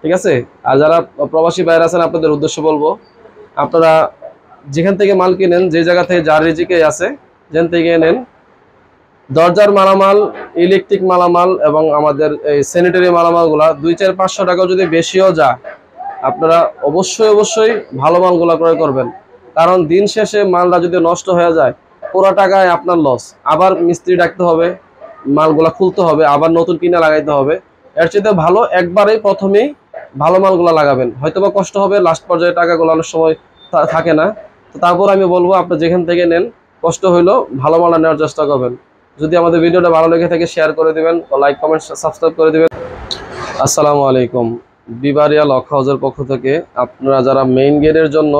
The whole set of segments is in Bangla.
ঠিক আছে। আর যারা প্রবাসী বাইরে আছেন আপনাদের উদ্দেশ্যে বলবো, আপনারা যেখান থেকে মাল কিনেন, যে জায়গা থেকে যার রিজিকে আছে যেখান থেকে নেন, দরজার মালামাল, ইলেকট্রিক মালামাল এবং আমাদের এই স্যানিটারি মালামালগুলা 2-4-500 টাকা যদি বেশিও যায়, আপনারা অবশ্যই ভালো মালগুলা ক্রয় করবেন। কারণ দিন শেষে মালটা যদি নষ্ট হয়ে যায়, পুরো টাকায় আপনার লস। আবার মিস্ত্রি ডাকতে হবে, মালগুলা খুলতে হবে, আবার নতুন কিনে লাগাইতে হবে। এর চেয়ে ভালো একবারেই প্রথমেই ভালো মালগুলা লাগাবেন। হয়তোবা কষ্ট হবে, লাস্ট পর্যায়ে টাকাগুলো অনেক সময় থাকে না। তো তারপর আমি বলবো আপনি যেখান থেকে নেন, কষ্ট হইলেও ভালো মালটা নেওয়ার চেষ্টা করবেন। যদি আমাদের ভিডিওটা ভালো লেগে থাকে শেয়ার করে দিবেন, লাইক কমেন্ট সাবস্ক্রাইব করে দিবেন। আসসালামু আলাইকুম। বিবারিয়া লক হাউসের পক্ষ থেকে আপনারা যারা মেইন গেটের জন্য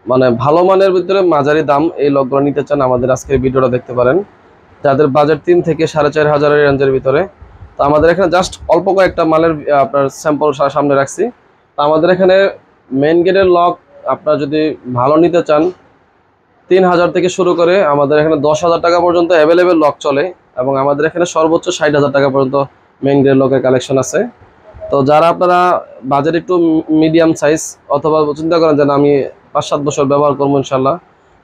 মানে ভালো মানের ভিতরে মাঝারি দাম এই লকগুলো নিতে চান, আমাদের আজকের ভিডিওটা দেখতে পারেন। যাদের বাজেট 3 থেকে 4,500 রেঞ্জের ভিতরে, তো আমাদের এখানে জাস্ট অল্প কয়েকটা মালের আপনার স্যাম্পল সামনে রাখছি। তো আমাদের এখানে মেইন গেটের লক আপনারা যদি ভালো নিতে চান, 3,000 থেকে শুরু করে আমাদের এখানে 10,000 টাকা পর্যন্ত অ্যাভেলেবেল লক চলে, এবং আমাদের এখানে সর্বোচ্চ 60,000 টাকা পর্যন্ত মেইন গেটের লকের কালেকশন আছে। তো যারা আপনারা বাজেট একটু মিডিয়াম সাইজ অথবা চিন্তা করেন যে আমি 5-7 বছর ব্যবহার করবো ইনশাল্লাহ,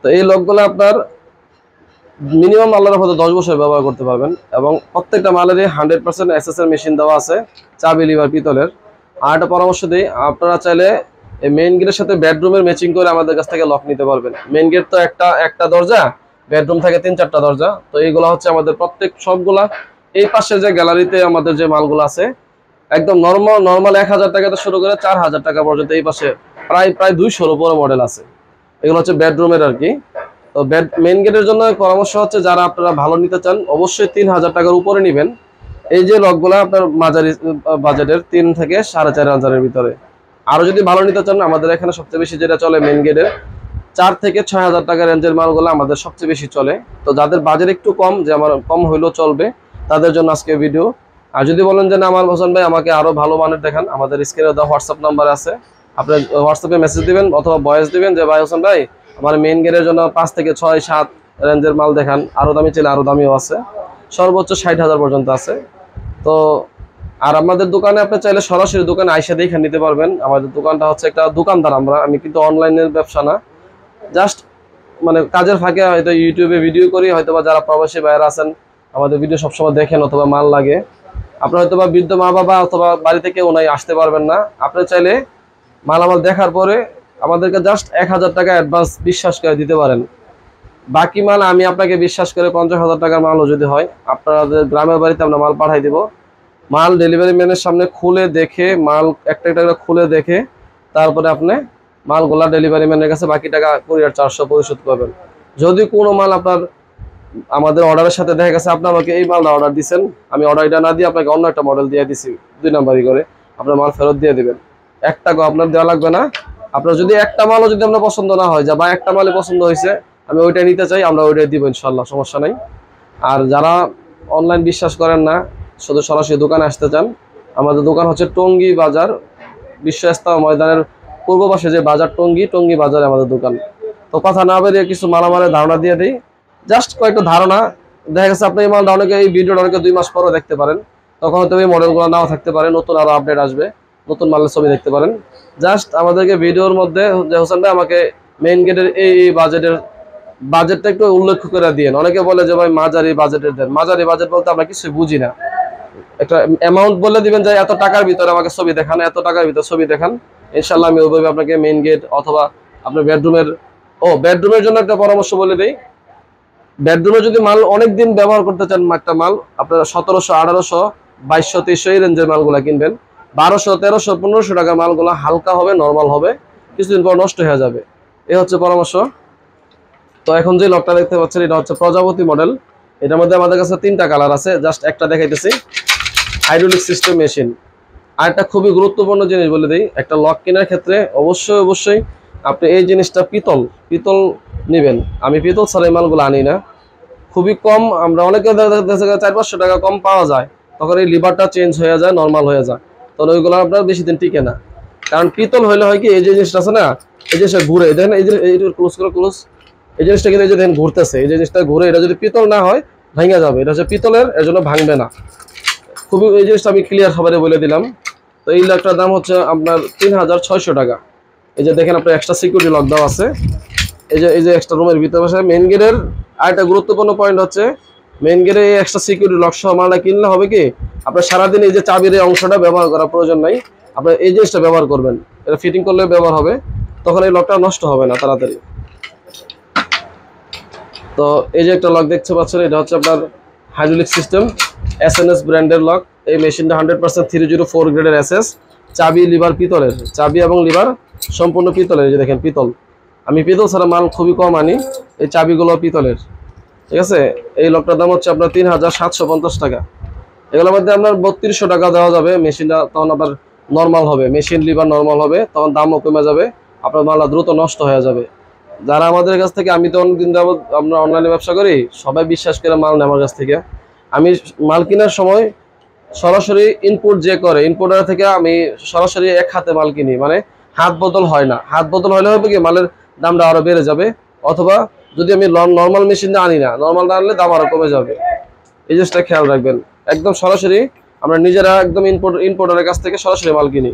তো এই লকগুলো আপনার মিনিমাম আল্লাহর মধ্যে 10 বছর ব্যবহার করতে পারবেন। এবং প্রত্যেকটা মালেরই 100% এসএসএর মেশিন দেওয়া আছে, চাবি লিভার পিতলের। আর একটা পরামর্শ দিই, আপনারা চাইলে এই মেইন গেটের সাথে বেডরুমের ম্যাচিং করে আমাদের কাছ থেকে লক নিতে পারবেন। মেইন গেট তো একটা দরজা, বেডরুম থাকে 3-4টা দরজা। তো এইগুলো হচ্ছে আমাদের প্রত্যেক সবগুলা এই পাশে যে গ্যালারিতে আমাদের যে মালগুলো আছে একদম নর্মাল 1,000 টাকা থেকে শুরু করে 4,000 টাকা পর্যন্ত এই পাশে প্রায় 200-র উপরে মডেল আছে। এগুলো হচ্ছে বেডরুমের আর কি। তো মেইন গেটের জন্য পরামর্শ হচ্ছে যারা আপনারা ভালো নিতে চান অবশ্যই 3,000 টাকার উপরে নেবেন। এই যে লকগুলো আপনার মাঝারি বাজেটের 3 থেকে 4,500-এর ভিতরে। আরো যদি ভালো নিতে চান, আমাদের এখানে সবচেয়ে বেশি যেটা চলে মেইন গেটের 4 থেকে 6,000 টাকা রেঞ্জের মালগুলো আমাদের সবচেয়ে বেশি চলে। তো যাদের বাজেট একটু কম, যে আমার কম হইলেও চলবে, তাদের জন্য আজকে ভিডিও। আর যদি বলেন যে না আমার হোসেন ভাই আমাকে আরো ভালো মানের দেখান, আমাদের স্ক্রিনে দেওয়া হোয়াটসঅ্যাপ নাম্বার আছে, আপনি হোয়াটসঅ্যাপে মেসেজ দিবেন অথবা ভয়েস দিবেন যে ভাই হোসেন ভাই আমার মেইন গেটের জন্য 5 থেকে 6-7 রেঞ্জের মাল দেখান। আরো দামি চাইলে আরো দামিও আছে, সর্বোচ্চ 60,000 পর্যন্ত আছে। তো আর আমাদের দোকানে আপনি চাইলে সরাসরি দোকানে আইসা দেখে নিতে পারবেন। আমাদের দোকানটা হচ্ছে একটা দোকানদার, আমি কিন্তু অনলাইনের ব্যবসা না, জাস্ট মানে কাজের ফাঁকে হয়তো ইউটিউবে ভিডিও করি। হয়তো বা যারা প্রবাসী বাইরে আছেন আমাদের ভিডিও সবসময় দেখেন অথবা মাল লাগে, আপনার হয়তো বা বৃদ্ধ মা বাবা অথবা বাড়ি থেকে ওনাই আসতে পারবেন না, আপনি চাইলে মালামাল দেখার পরে আমাদেরকে জাস্ট 1,000 টাকা অ্যাডভান্স বিশ্বাস করে দিতে পারেন। বাকি মাল আমি আপনাকে বিশ্বাস করে 50,000 টাকার মালও যদি হয় আপনাদের গ্রামের বাড়িতে আমরা মাল পাঠাই দিব। মাল ডেলিভারি ম্যানের সামনে খুলে দেখে, মাল একটা একটা করে খুলে দেখে তারপরে আপনি মালগুলা ডেলিভারি ম্যানের কাছে বাকি টাকা কুরিয়ার 400 পরিশোধ করবেন। যদি কোনো মাল আপনার আমাদের অর্ডারের সাথে দেখা গেছে আপনি আমাকে এই মালটা অর্ডার দিচ্ছেন, আমি অর্ডারটা না দিয়ে আপনাকে অন্য একটা মডেল দিয়ে দিছি 2 নাম্বারই করে, আপনার মাল ফেরত দিয়ে দিবেন। 1 টাকা আপনার দেওয়া লাগবে না। আপনার যদি একটা মালও যদি আপনার পছন্দ না হয়, বা একটা মালই পছন্দ হয়েছে আমি ওইটাই নিতে চাই, আমরা ওইটাই দিব ইনশাল্লাহ, সমস্যা নাই। আর যারা অনলাইন বিশ্বাস করেন না, শুধু সরাসরি দোকানে আসতে চান, আমাদের দোকান হচ্ছে টঙ্গী বাজার, বিশ্ব ইস্তেমা ময়দানের পূর্ব পাশে যে বাজার টঙ্গী বাজারে আমাদের দোকান। তো কথা না বেরিয়ে কিছু মালামালের ধারণা দিয়ে দিই, জাস্ট কয়েকটা ধারণা। দেখা গেছে আপনি এই মালটা অনেকে এই ভিডিওটা অনেকে 2 মাস পরও দেখতে পারেন, তখন হয়তো এই মডেলগুলো নাও থাকতে পারে, নতুন আরো আপডেট আসবে, নতুন মালের ছবি দেখতে পারেন। জাস্ট আমাদেরকে ভিডিওর মধ্যে যে হোসেন ভাই আমাকে মেইন গেটের এই বাজেটটা একটু উল্লেখ করে দিয়েন। অনেকে বলে যে ভাই মাঝারি বাজেটের দেন, মাঝারি বাজেট বলতে আমরা কিছু বুঝি না। একটা অ্যামাউন্ট বলে দিবেন যে এত টাকার ভিতরে আমাকে ছবি দেখান, এত টাকার ভিতরে ছবি দেখান, ইনশাল্লাহ আমি ওইভাবে আপনাকে মেইন গেট অথবা আপনার বেডরুমের জন্য একটা পরামর্শ বলে দিই। বেডরুমে যদি মাল অনেকদিন ব্যবহার করতে চান, একটা মাল আপনারা 1700, 1800, 2200, 2300 এই রেঞ্জের মালগুলা কিনবেন। 1200, 1300, 1500 টাকার মালগুলা হালকা হবে, নর্মাল হবে, কিছুদিন পর নষ্ট হয়ে যাবে। এই হচ্ছে পরামর্শ। তো এখন যে লকটা দেখতে পাচ্ছেন এটা হচ্ছে প্রজাপতি মডেল। এটার মধ্যে আমাদের কাছে 3টা কালার আছে, জাস্ট একটা দেখাইতেছি। Hydraulic system machine. আর একটা খুবই গুরুত্বপূর্ণ জিনিস বলে দিই, একটা লক কেনার ক্ষেত্রে অবশ্যই আপনি এই জিনিসটা পিতল নেবেন। আমি পিতল ছাড়া এই মালগুলো আনি না, খুবই কম। আমরা অনেকে 400-500 টাকা কম পাওয়া যায়, তখন এই লিভারটা চেঞ্জ হয়ে যায়, নর্মাল হয়ে যায়, তখন ওইগুলো আপনার বেশি দিন টিকে না। কারণ পিতল হইলে হয় কি, এই যে জিনিসটা আছে না, এই জিনিসটা ঘুরে দেখেন, এই যে ক্লোজ, এই জিনিসটা কিন্তু এই যে দেখেন ঘুরতেছে, এই জিনিসটা ঘুরে, এটা যদি পিতল না হয় ভেঙে যাবে। এটা হচ্ছে পিতলের, এর জন্য ভাঙবে না। খুবই এই জিনিসটা আমি ক্লিয়ার সবাই বলে দিলাম। তো এই লকটার দাম হচ্ছে আপনার 3600 টাকা। এই যে দেখেন আপনার এক্সট্রা সিকিউরিটি লক দেওয়া আছে। এই যে এক্সট্রা রুমের ভিতরে বসে মেইন গেটের আরেকটা গুরুত্বপূর্ণ পয়েন্ট হচ্ছে মেইন গেটে এই এক্সট্রা সিকিউরিটি লক সহ মালটা কিনলে হবে কি আপনার সারাদিন এই যে চাবির এই অংশটা ব্যবহার করার প্রয়োজন নাই, আপনার এই জিনিসটা ব্যবহার করবেন, এটা ফিটিং করলে ব্যবহার হবে, তখন এই লকটা নষ্ট হবে না তাড়াতাড়ি। তো এই যে একটা লক দেখতে পাচ্ছেন, এটা হচ্ছে আপনার হাইড্রোলিক সিস্টেম এসএনএস ব্র্যান্ডের লক। এই মেশিনটা 100% 304 গ্রেডের এসএস। চাবি লিভার পিতলের, চাবি এবং লিভার সম্পূর্ণ পিতলের। এই যে দেখেন পিতল, আমি পিতল ছাড়া মাল খুবই কম আনি, এই চাবিগুলো পিতলের, ঠিক আছে। এই লকটার দাম হচ্ছে আপনার 3750 টাকা। এগুলোর মধ্যে আপনার 3200 টাকা দেওয়া যাবে। মেশিনটা তখন আবার নর্মাল হবে, মেশিন লিভার নর্মাল হবে, তখন দামও কমে যাবে, আপনার মালটা দ্রুত নষ্ট হয়ে যাবে। যারা আমাদের কাছ থেকে, আমি তো অনেকদিন যাবত আমরা অনলাইনে ব্যবসা করি, সবাই বিশ্বাস করে মাল নেয় আমার কাছ থেকে। আমি মাল কেনার সময় সরাসরি ইনপুট যে করে ইনপুটার থেকে আমি সরাসরি এক হাতে মাল কিনি, মানে হাত বদল হয় না। হাত বদল হলে হবে কি মালের দামটা আরো বেড়ে যাবে, অথবা যদি আমি নর্মাল মেশিনটা আনি না, নর্মালটা আনলে দাম আরো কমে যাবে। এই জিনিসটা খেয়াল রাখবেন। একদম সরাসরি আমরা নিজেরা একদম ইনপুটারের কাছ থেকে সরাসরি মাল কিনি।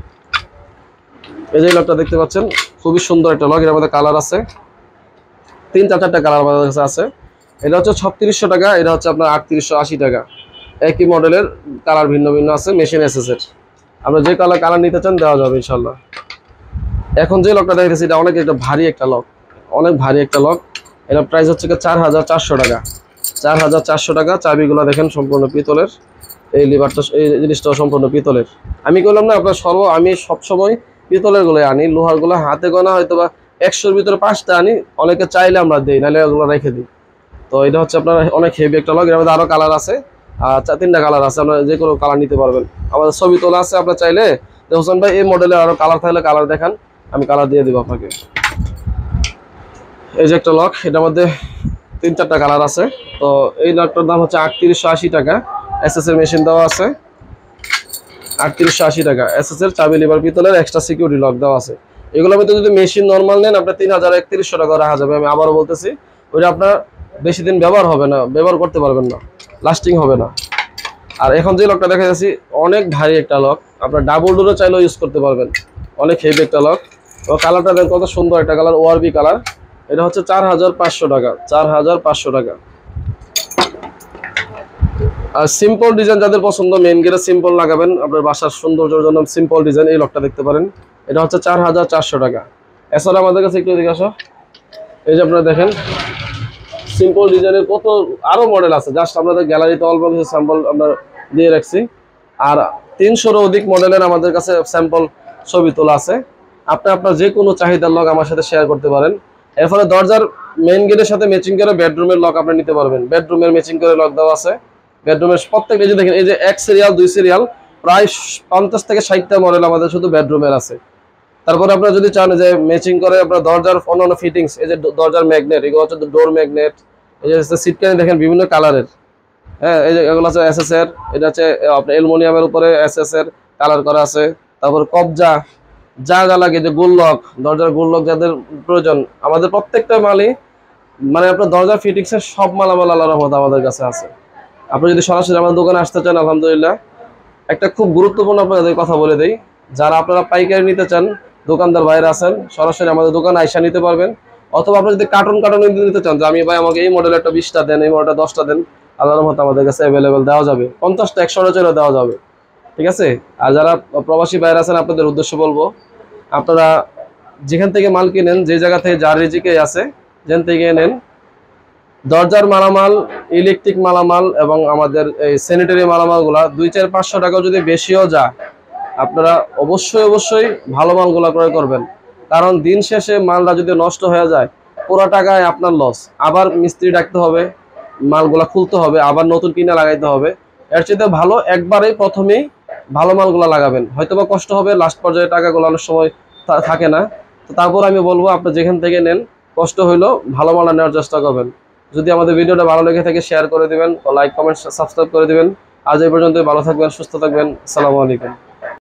এই যে লকটা দেখতে পাচ্ছেন, খুবই সুন্দর একটা লক। এর মধ্যে কালার আছে 3-4টা কালার আমাদের কাছে আছে। এটা হচ্ছে 3600 টাকা, এটা হচ্ছে আপনার 3880 টাকা। একই মডেলের কালার ভিন্ন ভিন্ন আছে, মেশিন এসএসের। আমরা যে কালার নিতে চান দেওয়া যাবে ইনশাল্লাহ। এখন যে লকটা দেখতেছি এটা অনেক একটা ভারী একটা লক, অনেক ভারী একটা লক। এটার প্রাইস হচ্ছে 4400 টাকা। 4400 টাকা। চাবিগুলো দেখেন সম্পূর্ণ পিতলের, এই লিভারটা এই জিনিসটাও সম্পূর্ণ পিতলের। আমি বললাম না আপনার আমি সবসময় পিতলের গুলো আনি, লোহার গুলো হাতে গোনা হয়তো বা 100-র ভিতরে 5টা আনি, অনেকে চাইলে আমরা দিই, নাহলে ওগুলো রেখে দিই। তো এটা হচ্ছে আপনার অনেক হেভি একটা লক। এর মধ্যে আরো কালার আছে, 3টা কালার আছে, আপনারা যে কোনো কালার নিতে পারবেন। আমাদের ছবি তোলা আছে, আপনার চাইলে হোসেন ভাই এই মডেলের আরো কালার থাকলে কালার দেখান, আমি কালার দিয়ে দিব আপনাকে। এই যে একটা লক, এটার মধ্যে 3-4টা কালার আছে। তো এই লকটার দাম হচ্ছে 3880 টাকা। এসএস এর মেশিন দেওয়া আছে 3880 টাকা। এসএস এর চাবি লিভার পিতলের এক্সট্রা সিকিউরিটি লক দেওয়া আছে। এগুলোর মধ্যে যদি মেশিন নরমাল নেন আপনার 3130 টাকা রাখা যাবে। আমি আবারও বলতেছি, ওইটা আপনার বেশি দিন ব্যবহার হবে না, ব্যবহার করতে পারবেন না, লাস্টিং হবে না। আর এখন যে লকটা দেখা যাচ্ছে অনেক ভারী একটা লক, আপনার ডাবল ডোরও চাইলেও ইউজ করতে পারবেন, অনেক হেভি একটা লক। ও কালারটা দেখেন কত সুন্দর একটা কালার, ওআরবি কালার। এটা হচ্ছে 4500 টাকা। 4500 টাকা। আর সিম্পল ডিজাইন যাদের পছন্দ, মেইন গেটে সিম্পল লাগাবেন, আপনার বাসার সৌন্দর্যের জন্য সিম্পল ডিজাইন, এই লকটা দেখতে পারেন। এটা হচ্ছে 4400 টাকা। এছাড়া আমাদের কাছে একটু এদিকে আসো, এই যে আপনারা দেখেন সিম্পল ডিজাইনের কত আরো মডেল আছে, জাস্ট আপনাদের গ্যালারিতে অল্প কিছু স্যাম্পল আমরা দিয়ে রাখছি। আর 300-রও অধিক মডেলের আমাদের কাছে স্যাম্পল ছবি তোলা আছে। আপনি আপনার যে কোনো চাহিদার লক আমার সাথে শেয়ার করতে পারেন। এরপরে দরজার মেইন গেটের সাথে ম্যাচিং করে বেডরুমের লক আপনি নিতে পারবেন। বেডরুমের ম্যাচিং করে লক দেওয়া আছে। বেডরুমের প্রত্যেকটা, এই যে দেখেন, এই যে 1 সিরিয়াল 2 সিরিয়াল প্রায় 50 থেকে 60টা মডেল আমাদের শুধু বেডরুমের আছে। তারপরে আপনারা যদি চান যে ম্যাচিং করে আপনার দরজার অন্যান্য ফিটিংস, এই যে দরজার ম্যাগনেট, এগুলো হচ্ছে ডোর ম্যাগনেট, এই যে সিট ক্যানি দেখেন বিভিন্ন কালারের। হ্যাঁ, এই যে এগুলো হচ্ছে এসএস এর, এটা হচ্ছে আপনার অ্যালুমিনিয়ামের উপরে এসএস এর কালার করা আছে। তারপর কবজা, যা যা লাগে, যে গোল লক, দরজার গোল লক যাদের প্রয়োজন, আমাদের প্রত্যেকটা মালই, মানে আপনার দরজার ফিটিংস এর সব মালামাল আল্লাহর রহমতে আমাদের কাছে আছে। আপনি যদি সরাসরি আমাদের দোকানে আসতে চান, আলহামদুলিল্লাহ। একটা খুব গুরুত্বপূর্ণ আপনাদের কথা বলে দেই, যারা আপনারা পাইকারি নিতে চান, দোকানদার বাইরে আছেন, সরাসরি আমাদের দোকানে আইসা নিতে পারবেন। অথবা আপনি যদি কার্টন নিতে চান, যে আমি ভাই আমাকে এই মডেলের একটা 20টা দেন, এই মডেলটা 10টা দেন, আল্লাহর রহমতে আমাদের কাছে অ্যাভেলেবেল দেওয়া যাবে। 50টা 100টা চলে দেওয়া যাবে, ঠিক আছে। আর যারা প্রবাসী বাইরে আছেন, আপনাদের উদ্দেশ্য বলবো, আপনারা যেখান থেকে মাল কিনেন, যে জায়গা থেকে যার রিজিকে আছে, যেখান থেকে নেন, দরজার মালামাল, ইলেকট্রিক মালামাল এবং আমাদের এই স্যানিটারি মালামালগুলা 200-500 টাকা যদি বেশিও যায়, আপনারা অবশ্যই ভালো মালগুলা ক্রয় করবেন। কারণ দিন শেষে মালটা যদি নষ্ট হয়ে যায়, পুরো টাকায় আপনার লস। আবার মিস্ত্রি ডাকতে হবে, মালগুলা খুলতে হবে, আবার নতুন কিনে লাগাইতে হবে। এর চেয়ে ভালো একবারেই প্রথমেই ভালো মালগুলা লাগাবেন। হয়তোবা কষ্ট হবে, লাস্ট পর্যায়ে টাকাগুলো অনেক সময় থাকে না। তো তারপর আমি বলবো, আপনি যেখান থেকে নেন, কষ্ট হইলেও ভালো মালটা নেওয়ার চেষ্টা করবেন। যদি আমাদের ভিডিওটা ভালো লেগে থাকে, শেয়ার করে দিবেন, লাইক কমেন্ট সাবস্ক্রাইব করে দিবেন। আজ এই পর্যন্ত, ভালো থাকবেন, সুস্থ থাকবেন। আসসালামু আলাইকুম।